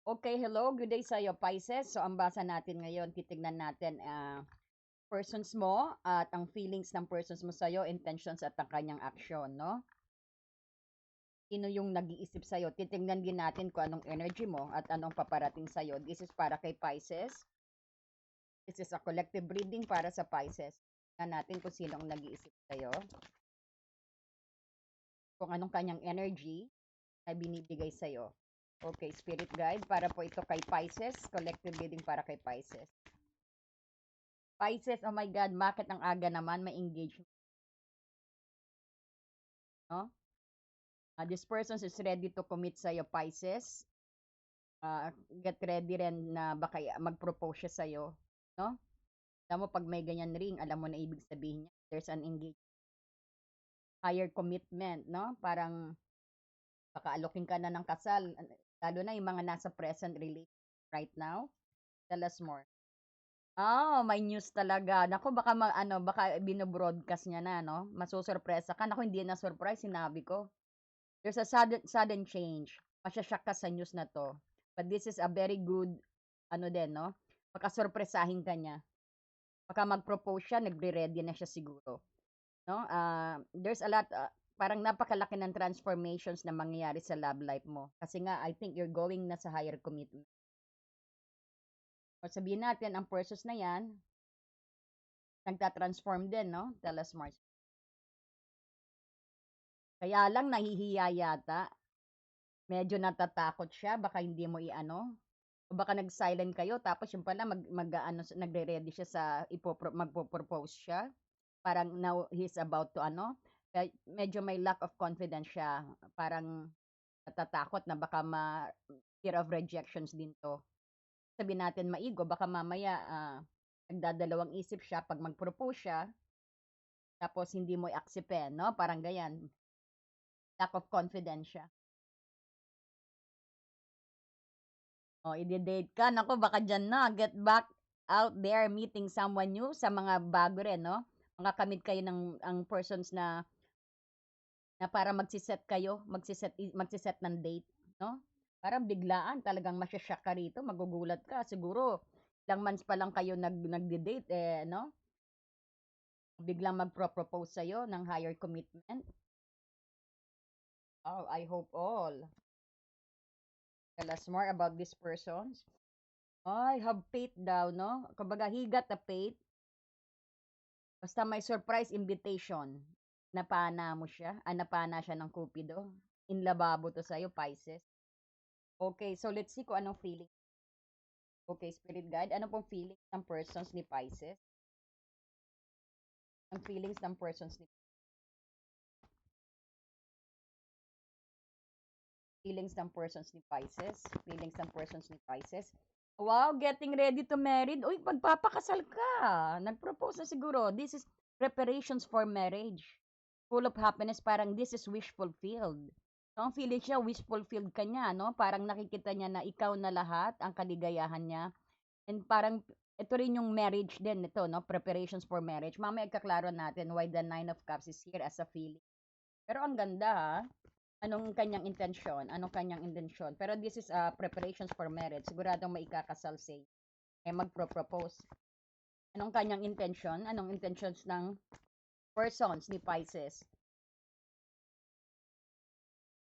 Okay, hello. Good day sa'yo, Pisces. So, ang basa natin ngayon, titignan natin persons mo at ang feelings ng persons mo sa'yo, intentions at ang kanyang aksyon, no? Sino yung nag-iisip sa'yo? Titignan din natin kung anong energy mo at anong paparating sa'yo. This is para kay Pisces. This is a collective reading para sa Pisces. Tignan natin kung sino ang nag-iisip sa'yo, kung anong kanyang energy na binibigay sa'yo. Okay, Spirit Guide, para po ito kay Pisces. Collective reading para kay Pisces. Pisces, oh my God, bakit ang aga naman may engagement, no? This person is ready to commit sa'yo, Pisces. Get ready rin na baka mag-propose siya sa'yo, no? Alam mo, pag may ganyan ring, alam mo na ibig sabihin niya, there's an engagement, higher commitment, no? Parang baka alokin ka na ng kasal, lalo na yung mga nasa present relationship right now. Tell us more. Oh, may news talaga. Naku, baka baka bino-broadcast niya na, no? Masusurpresa ka. Naku, hindi na surprise, sinabi ko. There's a sudden change. Masya-shock ka sa news na 'to. But this is a very good ano din 'no, sorpresahin ka niya. Baka mag-propose siya, nagre-ready na siya siguro, 'no? There's a lot, parang napakalaki ng transformations na mangyayari sa love life mo. Kasi nga, I think you're going na sa higher commitment. O sabihin natin, ang persons na 'yan, nagta-transform din 'no? Tell us more. Kaya lang nahihiya yata. Medyo natatakot siya, baka hindi mo i-ano. O baka nag-silent kayo tapos yung pala nagre-ready siya sa magpo-propose siya. Parang now he's about to ano, medyo may lack of confidence siya. Parang natatakot na baka fear of rejections din 'to. Sabihin natin maigo, baka mamaya, nagdadalawang isip siya 'pag mag-propose siya, tapos hindi mo i-acceptin 'no, parang ganyan. Lack of confidence siya. Oh, ide-date ka. Naku, baka diyan na. Get back out there meeting someone new sa mga bago rin, no? Makakamit kayo ng ang persons na para magsiset ng date, no? Parang biglaan, talagang masya-shock ka rito, magugulat ka. Siguro, ilang months pa lang kayo nagde-date, no? Biglang magpro-propose sa'yo ng higher commitment. Oh, I hope all. Tell us more about these persons. Ay, have faith daw, no? Kumbaga, he got a faith. Basta may surprise invitation. Napana siya ng Cupido. Inlababo to sa'yo, Pisces. Okay, so let's see kung anong feeling. Okay, Spirit Guide, ano pong feelings ng persons ni Pisces? Ang feelings ng persons ni feelings ng persons ni Pisces? Feelings ng persons ni Pisces? Wow, getting ready to marry. Uy, magpapakasal ka. Nag-propose na siguro. This is preparations for marriage. Full of happiness, parang this is wish fulfilled. So, ang feeling siya, wish fulfilled ka niya, no? Parang nakikita niya na ikaw na lahat, ang kaligayahan niya. And parang, ito rin yung marriage din, ito, no? Preparations for marriage. Mamaya ikaklaro natin why the Nine of Cups is here as a feeling. Pero ang ganda, ha? Anong kanyang intensyon? Anong kanyang intensyon? Pero this is preparations for marriage. Siguradong maikakasal say. Magpro-propose. Anong kanyang intensyon? Anong intentions ng persons ni Pisces?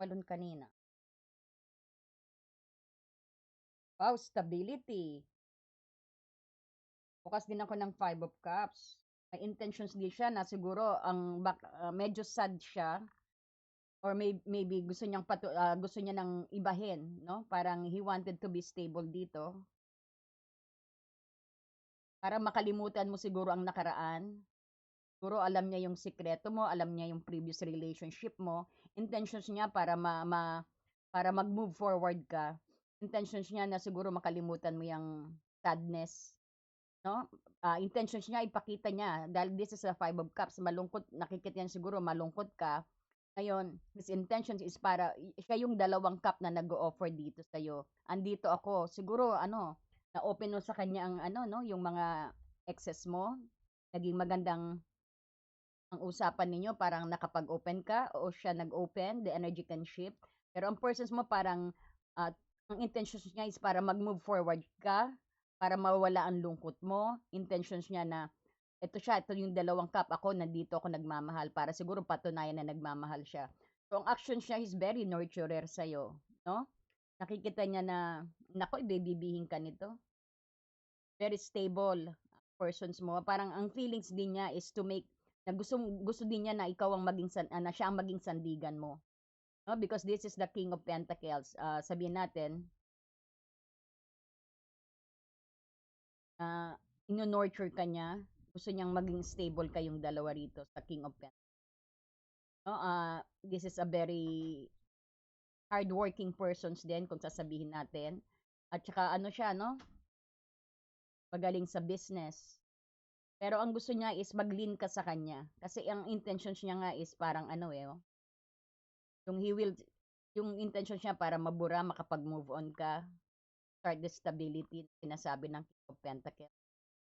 Balon kanina. Wow, stability. Bukas din ako ng Five of Cups. May intentions din siya na siguro medyo sad siya or maybe gusto niya nang ibahin, no? Parang he wanted to be stable dito. Para makalimutan mo siguro ang nakaraan. Siguro alam niya yung sikreto mo, alam niya yung previous relationship mo. Intentions niya para mag-move forward ka. Intentions niya na siguro makalimutan mo yung sadness, no? Intentions niya ipakita niya dahil this is a Five of Cups, malungkot, nakikita niya siguro malungkot ka. Ngayon, his intentions is para siya yung dalawang cup na nag-o-offer dito sa iyo. Andito ako, siguro na-open mo sa kanya ang no, yung mga excess mo. Naging magandang ang usapan ninyo, parang nakapag-open ka o siya nag-open, the energy can shift. Pero ang persons mo parang Ang intentions niya is para mag-move forward ka, para mawala ang lungkot mo. Intentions niya na ito siya, ito yung dalawang cup, ako nandito ako nagmamahal para siguro patunayan na nagmamahal siya. So, ang actions niya is very nurturer sa'yo, no? Nakikita niya na, naku, ibibibihin ka nito. Very stable persons mo. Parang ang feelings din niya is to make, na gusto din niya na ikaw ang maging, na siya ang maging sandigan mo. No? Because this is the King of Pentacles. Sabihin natin, uh, ino-nurture ka niya. Gusto niyang maging stable kayong dalawa rito sa King of Pentacles. No? This is a very hardworking persons din kung sasabihin natin. At saka ano siya, no? Magaling sa business. Pero ang gusto niya is mag-lean ka sa kanya. Kasi ang intentions niya nga is parang ano oh, yung he will, yung intentions niya para mabura, makapag-move on ka, start the stability, sinasabi ng King of Pentacles.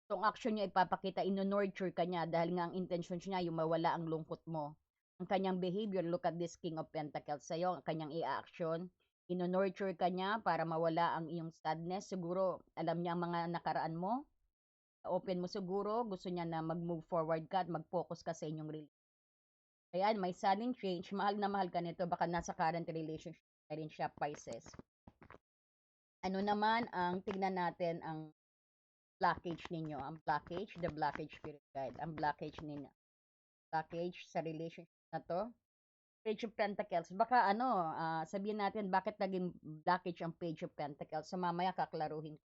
So, ang action niya ipapakita, ino-nurture ka niya dahil nga ang intentions niya yung mawala ang lungkot mo. Ang kanyang behavior, look at this King of Pentacles sa'yo, ang kanyang i-action, ino-nurture ka niya para mawala ang iyong sadness. Siguro, alam niya ang mga nakaraan mo, open mo siguro, gusto niya na mag-move forward ka at mag-focus ka sa inyong relationship. Kaya may sudden change, mahal na mahal ka nito, baka nasa current relationship na rin siya, Pisces. Ano naman ang tignan natin ang blockage ninyo, ang blockage, the blockage spirit guide, ang blockage ninyo. Blockage sa relationship na to. Page of Pentacles, baka ano, sabihin natin bakit naging blockage ang Page of Pentacles. So mamaya kaklaruhin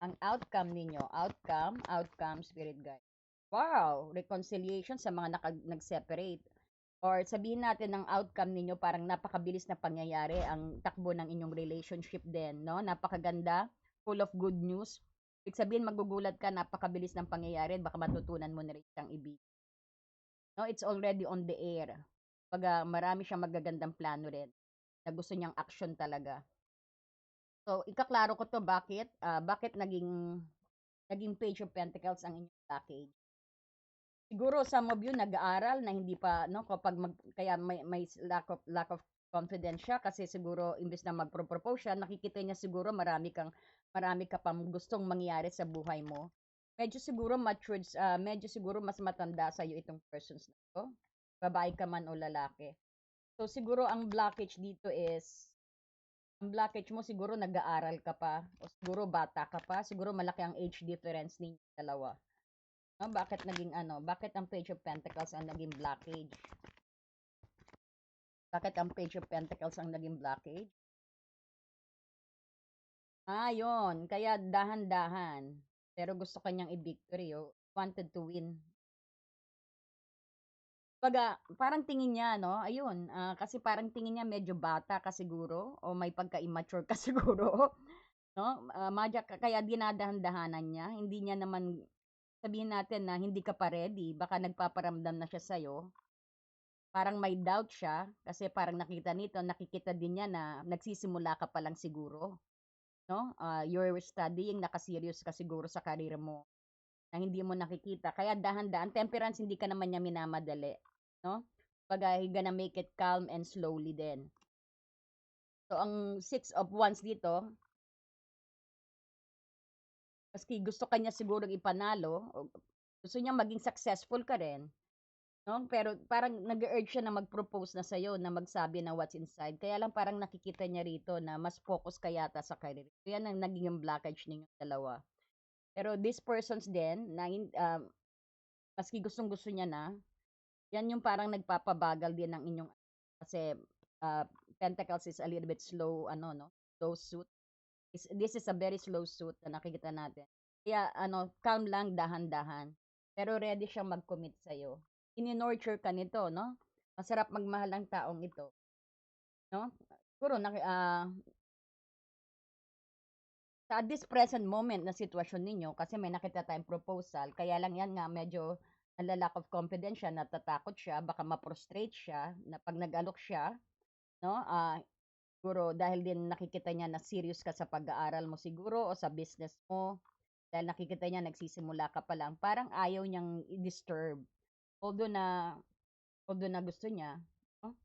ang outcome ninyo, outcome spirit guide. Wow, reconciliation sa mga nag-separate. Or sabihin natin ng outcome ninyo, parang napakabilis na pangyayari ang takbo ng inyong relationship din, no? Napakaganda, full of good news. Ibig sabihin, magugulat ka, napakabilis ng pangyayari, baka matutunan mo na rin siyang ibig. No, it's already on the air. Pag marami siyang magagandang plano rin, na gusto niyang action talaga. So, ikaklaro ko to, bakit naging Page of Pentacles ang inyong blockage. Siguro some of you nag-aaral na hindi pa no kapag kaya may lack of confidence siya kasi siguro imbes na magpro-propose siya, nakikita niya siguro marami ka pang gustong mangyari sa buhay mo. Medyo siguro matured, medyo siguro mas matanda sa iyo itong persons na to. Babae ka man o lalaki. So siguro ang blockage dito is ang blockage mo siguro nag-aaral ka pa o siguro bata ka pa, siguro malaki ang age difference ninyo dalawa. Bakit ang Page of Pentacles ang naging blockage? Bakit ang Page of Pentacles ang naging blockage? Yun. Kaya dahan-dahan. Pero gusto kanyang i-victory, oh. Wanted to win. Parang tingin niya, no? Ayun, kasi parang tingin niya medyo bata ka siguro o may pagka-immature ka siguro, no? Kaya dinadahan-dahanan niya. Hindi niya naman sabihin natin na hindi ka pa ready, baka nagpaparamdam na siya sa'yo. Parang may doubt siya kasi parang nakikita din niya na nagsisimula ka pa lang siguro, no? You're studying, naka-serious ka siguro sa career mo na hindi mo nakikita. Kaya dahan-dahan, temperance hindi ka naman niya minamadali, no? He gonna make it calm and slowly din. So, ang Six of Wands dito, maski gusto kanya siguro ipanalo, gusto niya maging successful ka rin, no? Pero parang nag-urge siya na mag-propose na sa'yo, na magsabi na what's inside. Kaya lang parang nakikita niya rito na mas focus ka yata sa career. Yan ang naging blockage ninyong dalawa. Pero these persons din, maski gustong-gusto niya na, yan yung parang nagpapabagal din ng inyong, kasi Pentacles is a little bit slow, no? Slow suit. This is a very slow suit na nakikita natin. Kaya, calm lang, dahan-dahan. Pero ready siyang mag-commit sa'yo. Ini-nurture ka nito, no? Masarap magmahal ng taong ito, no? Siguro, sa this present moment na sitwasyon ninyo, kasi may nakita tayong proposal, kaya lang yan nga, medyo nalalack of confidence siya, natatakot siya, baka ma-frustrate siya, na pag nag-alok siya, no? Siguro, dahil din nakikita niya na serious ka sa pag-aaral mo siguro, o sa business mo, dahil nakikita niya nagsisimula ka pa lang, parang ayaw niyang i-disturb. Although na gusto niya, no?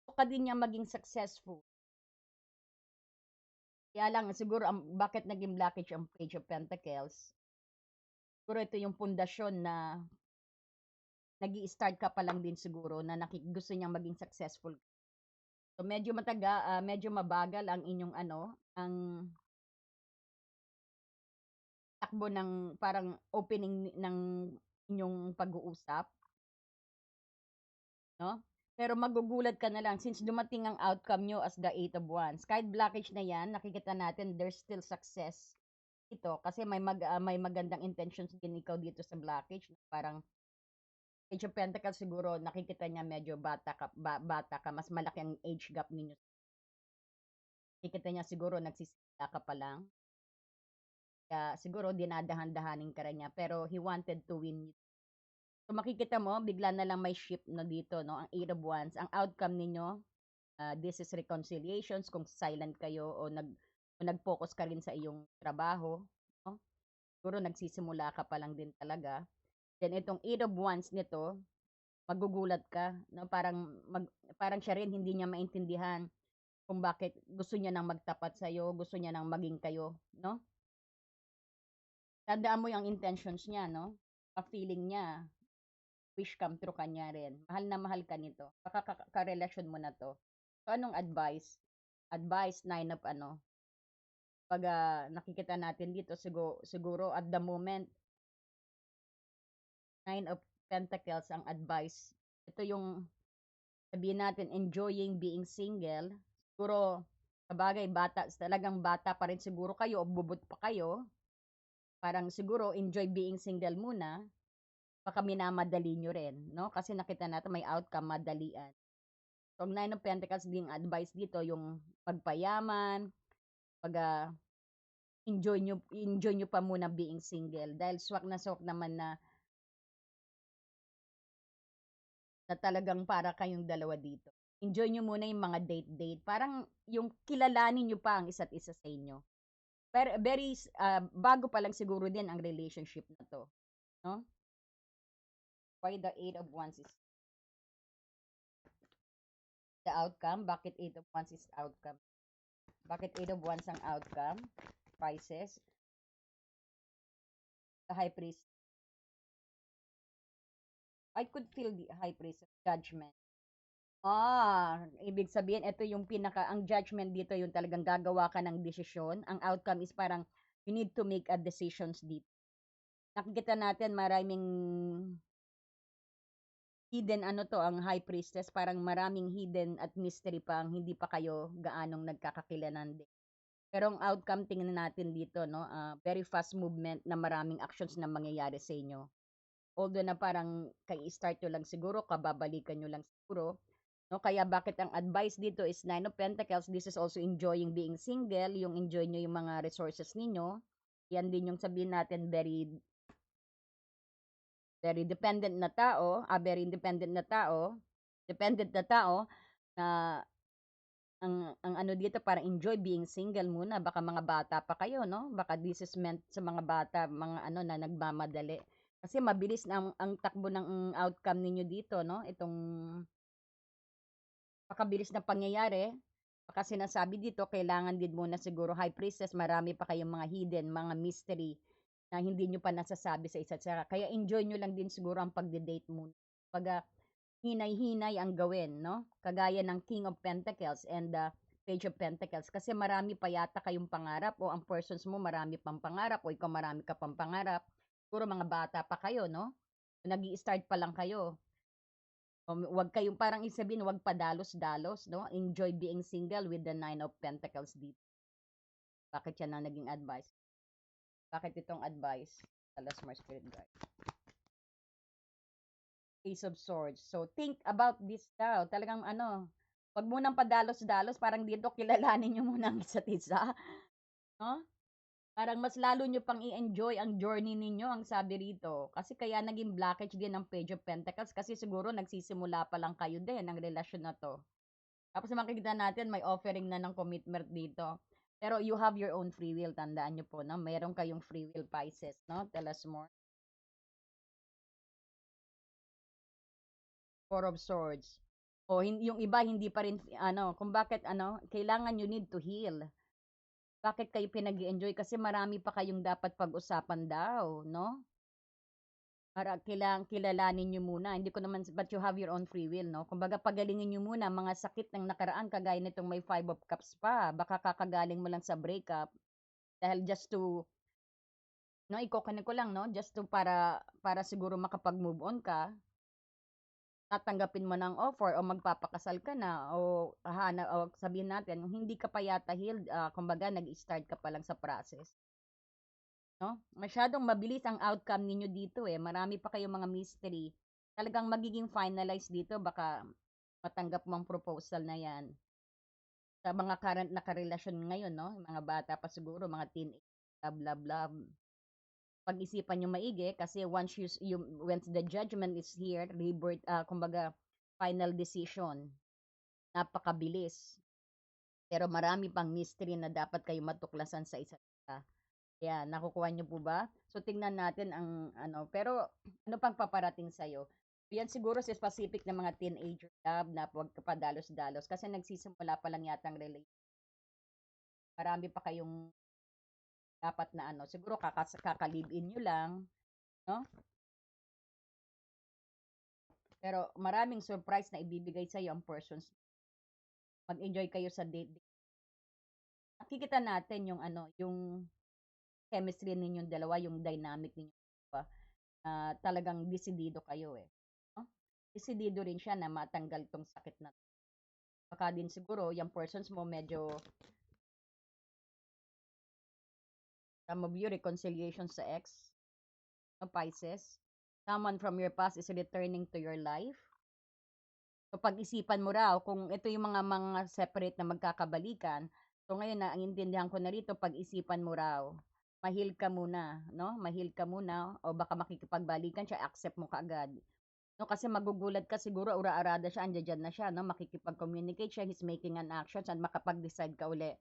Gusto ka din niya maging successful. Kaya lang siguro ang bakit naging blockage ang Page of Pentacles, siguro ito yung pundasyon na nag-i-start ka pa lang din siguro na gusto niyang maging successful. So medyo mabagal ang inyong ang takbo ng parang opening ng inyong pag-uusap, no? Pero magugulat ka na lang since dumating ang outcome nyo as the Eight of Wands. Kahit blockage na yan, nakikita natin there's still success ito kasi may magandang intentions din ikaw dito sa blockage. Parang Page of Pentacles siguro nakikita niya medyo bata ka, mas malaki ang age gap ninyo. Nakikita niya siguro nagsisimula ka pa lang. Kaya siguro dinadahan-dahanin ka rin niya pero he wanted to win you. So makikita mo, bigla na lang may shift na dito, no? Ang Eight of Wands, ang outcome ninyo, this is reconciliations kung silent kayo o nag-focus ka rin sa iyong trabaho, no? Siguro nagsisimula ka pa lang din talaga. Then itong Eight of Wands nito, magugulat ka, no? Parang siya rin hindi niya maintindihan kung bakit gusto niya nang magtapat sa iyo, gusto niya nang maging kayo, no? Tandaan mo yung intentions niya, no? Pa-feeling niya, wish come true kanya rin. Mahal na mahal ka nito. Baka karelasyon mo na to. So, anong advice? Advice, nine of pag nakikita natin dito, siguro at the moment, nine of pentacles ang advice. Ito yung, sabihin natin, enjoying being single. Siguro, sabagay, talagang bata pa rin siguro kayo, o bubot pa kayo. Parang siguro, enjoy being single muna. Baka minamadali nyo rin, no? Kasi nakita natin may outcome, madalian. So, ang Nine of Pentacles ding advice dito, yung pagpayaman, pag enjoy nyo pa muna being single. Dahil swak na swak naman na talagang para kayong dalawa dito. Enjoy nyo muna yung mga date-date. Parang yung kilalanin nyo pa ang isa't isa sa inyo. Pero bago pa lang siguro din ang relationship na to. No? Why the Eight of Wands is the outcome? Bakit Eight of Wands is the outcome? Bakit Eight of Wands ang outcome? Pisces. The High Priest. I could feel the High Priest of judgment. Ibig sabihin, ito yung ang judgment dito, yung talagang gagawa ka ng desisyon. Ang outcome is parang, you need to make a decisions dito. Nakikita natin maraming hidden ang High Priestess, parang maraming hidden at mystery pa ang hindi pa kayo gaanong nagkakakilanan din. Pero ang outcome tingnan natin dito, no, very fast movement na maraming actions na mangyayari sa inyo. Although na parang start nyo lang siguro, kababalikan nyo lang siguro, no? Kaya bakit ang advice dito is Nine of Pentacles, this is also enjoying being single, yung enjoy nyo yung mga resources ninyo. Yan din yung sabihin natin, very dependent na tao, very independent na tao, dependent na tao, na ang ano dito, para enjoy being single muna. Baka mga bata pa kayo, no? Baka this is meant sa mga bata, mga na nagmamadali. Kasi mabilis na ang takbo ng outcome ninyo dito, no? Itong pakabilis na pangyayari. Baka sinasabi dito, kailangan din muna siguro High Priestess, marami pa kayong mga hidden, mga mystery na hindi nyo pa nasasabi sa isa't isa. Kaya enjoy nyo lang din siguro ang pagde-date muna. Pag hinay-hinay ang gawin, no? Kagaya ng King of Pentacles and Page of Pentacles. Kasi marami pa yata kayong pangarap o ang persons mo marami pang pangarap o ikaw marami ka pang pangarap. Siguro mga bata pa kayo, no? Nag-i-start pa lang kayo. Wag kayong parang isabihin, wag padalos-dalos, no? Enjoy being single with the Nine of Pentacles dito. Bakit yan ang naging advice? Bakit itong advice? Talas more spirit guide. Ace of Swords. So, think about this daw. Talagang wag mo nang padalos-dalos. Parang dito, kilalanin nyo muna ang isa't isa. No? Parang mas lalo nyo pang i-enjoy ang journey ninyo, ang sabi rito. Kasi kaya naging blockage din ang Page of Pentacles kasi siguro nagsisimula pa lang kayo din ang relasyon na to. Tapos makikita natin may offering na ng commitment dito. Pero you have your own free will. Tandaan nyo po, no? Meron kayong free will, Pisces, no? Tell us more. Four of Swords. O yung iba hindi pa rin kung bakit kailangan you need to heal. Bakit kayo pinag-e-enjoy? Kasi marami pa kayong dapat pag-usapan daw, no? Para kilalanin niyo muna. Hindi ko naman, but you have your own free will, no? Kumbaga, pagalingin niyo muna mga sakit ng nakaraan, kagaya nitong may Five of Cups pa. Baka kakagaling mo lang sa breakup dahil just to, no, iko-connect ko lang, no? Just to para siguro makapag-move on ka, tatanggapin mo ng offer o magpapakasal ka na o sabihin natin hindi ka pa yata healed, kumbaga nag-start ka pa lang sa process, no? Masyadong mabilis ang outcome ninyo dito eh. Marami pa kayong mga mystery. Talagang magiging finalized dito, baka matanggap mo ang proposal na 'yan. Sa mga current na karelasyon ngayon, no? Mga bata pa siguro, mga teenage, love, love, love. Pag-isipan niyo maigi kasi once the judgment is here, rebirth, kumbaga final decision, napakabilis. Pero marami pang mystery na dapat kayo matuklasan sa isa't isa. Yan, nakukuha niyo po ba? So tingnan natin ang ano, pero ano pang paparating sa iyo? Yan siguro sa specific na mga teenager love na huwag ka pa dalos-dalos kasi nagsisimula pa lang yata ang relate. Marami pa kayong dapat na ano, siguro kakalive-in niyo lang, no? Pero maraming surprise na ibibigay sa iyo ang persons. Mag-enjoy kayo sa date. Nakikita natin yung ano, yung chemistry ninyong dalawa, yung dynamic ninyo dalawa. Talagang desidido kayo eh. No? Desidido rin siya na matanggal tong sakit na. Baka din siguro yung persons mo medyo some of you reconciliation sa ex, no, Pisces. Someone from your past is returning to your life. So pag-isipan mo raw kung ito yung mga separate na magkakabalikan. So ngayon na ang intindihan ko na rito, pag-isipan mo raw. Mahil ka muna, no? Mahil ka muna o baka makikipagbalikan siya, accept mo kaagad. No, kasi magugulat ka siguro, ura-arada siya, andiyan na siya, no? Makikipag-communicate siya, he's making an actions at makapag-decide ka uli.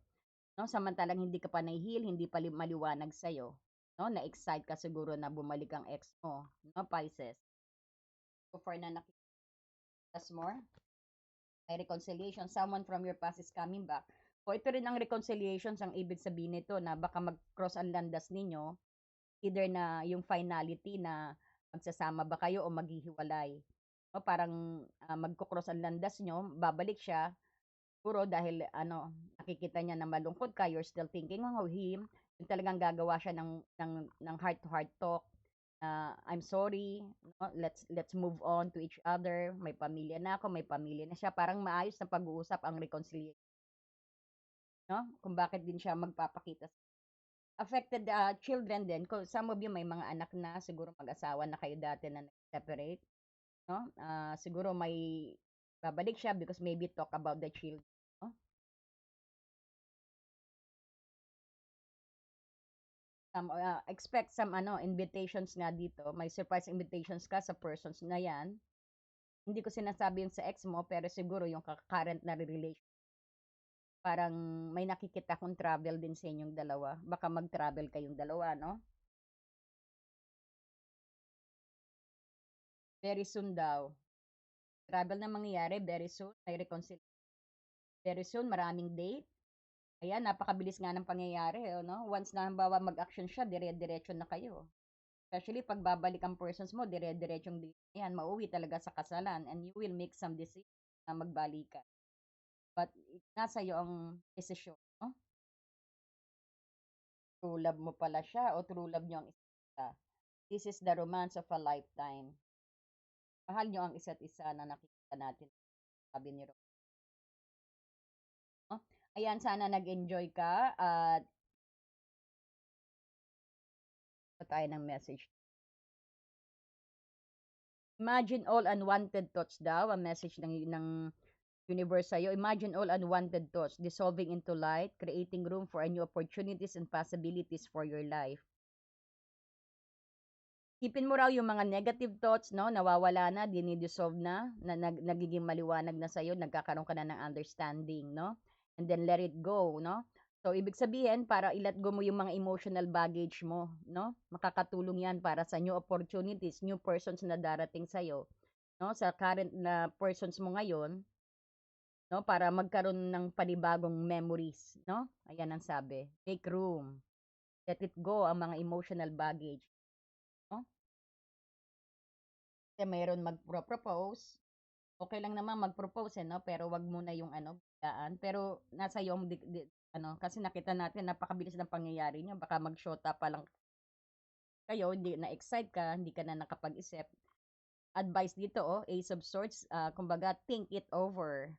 No, samantalang hindi ka pa nahihil, hindi pa maliwanag sa'yo. No, na-excite ka siguro na bumalik ang ex mo. No, Pisces. So far na nakita more. May reconciliation. Someone from your past is coming back. O ito rin ang reconciliations, ang ibig sabihin nito na baka mag-cross ang landas ninyo, either na yung finality na magsasama ba kayo o maghihiwalay. O parang magkukross ang landas nyo, babalik siya, siguro dahil ano, nakikita niya na malungkot ka, you're still thinking of him, yung talagang gagawa siya ng heart-to-heart talk, I'm sorry, no? Let's move on to each other. May pamilya na ako, may pamilya na siya. Parang maayos na pag-uusap ang reconciliation, no? Kung bakit din siya magpapakita. Affected children din. Some of you may mga anak na, siguro mag-asawa na kayo dati na nag-separate, no? Siguro may babalik siya because maybe talk about the children, no? Expect some ano invitations nga dito. May surprise invitations ka sa persons na 'yan. Hindi ko sinasabi yung sa ex mo, pero siguro yung current na relation. Parang may nakikita kong travel din sa inyong dalawa. Baka mag-travel kayong dalawa, no? Very soon daw. Travel na mangyayari, very soon. May reconciliation. Very soon, maraming date. Ayan, napakabilis nga ng pangyayari, no? Once na halimbawa mag-action siya, dire-diretso na kayo. Especially pag babalik ang persons mo, dire-diretsong date. Ayan, mauwi talaga sa kasalan and you will make some decision na magbalikan. But nasa iyo ang desisyon, no? True love mo pala siya o true love niyo ang isa't isa. This is the romance of a lifetime. Mahal niyo ang isa't isa na nakikita natin, sabi ni Ro. No? Ayan, sana nag-enjoy ka at tayo ng message. Imagine all unwanted thoughts daw, ang message ng universe sa'yo. Imagine all unwanted thoughts dissolving into light, creating room for new opportunities and possibilities for your life. Isipin mo raw yung mga negative thoughts, no, nawawala na, dinidissolve na nagiging maliwanag na sa'yo, nagkakaroon ka na ng understanding, no? And then let it go, no? So, ibig sabihin, para i-let go mo yung mga emotional baggage mo, no? Makakatulong yan para sa new opportunities, new persons na darating sa'yo, no? Sa current na persons mo ngayon, no? Para magkaroon ng panibagong memories, no? Ayan ang sabi. Make room. Let it go ang mga emotional baggage, no? Kasi mayroon magpro-propose. Okay lang naman mag-propose, no? Pero wag muna yung ano, biglaan. Pero nasa iyo ano, kasi nakita natin napakabilis ng pangyayari niyo. Baka mag-shota pa lang kayo, hindi na-excite ka, hindi ka na nakapag-isip. Advice dito, oh, Ace of Swords, kumbaga, think it over.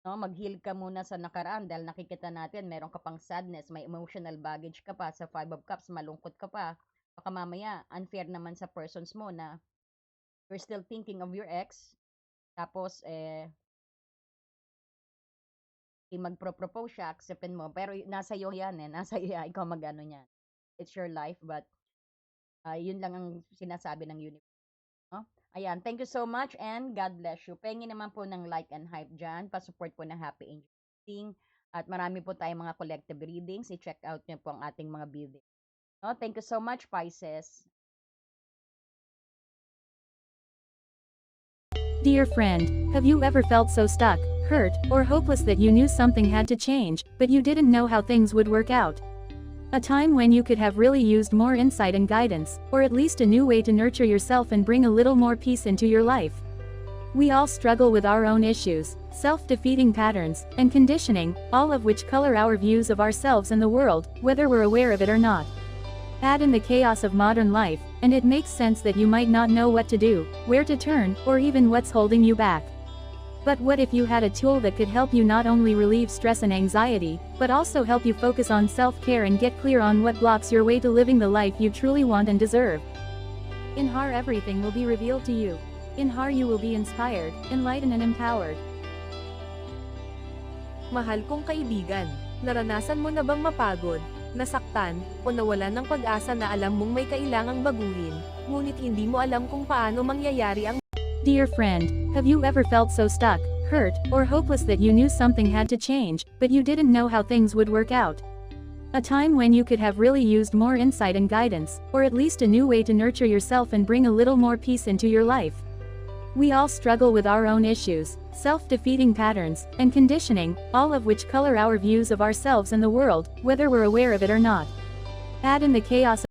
No, mag-heal ka muna sa nakaraan dahil nakikita natin meron ka pang sadness, may emotional baggage ka pa sa Five of Cups, malungkot ka pa. Baka mamaya unfair naman sa persons mo na you're still thinking of your ex, tapos magpro-propose siya, acceptin mo. Pero nasa iyo yan nasa iyo yan, ikaw mag-ano niyan. It's your life, but yun lang ang sinasabi ng universe. No? Ayan, thank you so much and God bless you. Pengi naman po ng like and hype dyan. Pa-support po ng Happy Angel Reading. At marami po tayong mga collective readings. I-check out nyo po ang ating mga building. No? Thank you so much, Pisces. Dear friend, have you ever felt so stuck, hurt, or hopeless that you knew something had to change, but you didn't know how things would work out? A time when you could have really used more insight and guidance, or at least a new way to nurture yourself and bring a little more peace into your life. We all struggle with our own issues, self-defeating patterns, and conditioning, all of which color our views of ourselves and the world, whether we're aware of it or not. Add in the chaos of modern life, and it makes sense that you might not know what to do, where to turn, or even what's holding you back. But what if you had a tool that could help you not only relieve stress and anxiety, but also help you focus on self-care and get clear on what blocks your way to living the life you truly want and deserve? In HAR, everything will be revealed to you. In HAR, you will be inspired, enlightened and empowered. Mahal kong kaibigan, naranasan mo na bang mapagod, nasaktan, o nawalan ng pag-asa na alam mong may kailangang baguhin, ngunit hindi mo alam kung paano mangyayari ang... Dear friend, have you ever felt so stuck, hurt, or hopeless that you knew something had to change, but you didn't know how things would work out? A time when you could have really used more insight and guidance, or at least a new way to nurture yourself and bring a little more peace into your life. We all struggle with our own issues, self-defeating patterns, and conditioning, all of which color our views of ourselves and the world, whether we're aware of it or not. Add in the chaos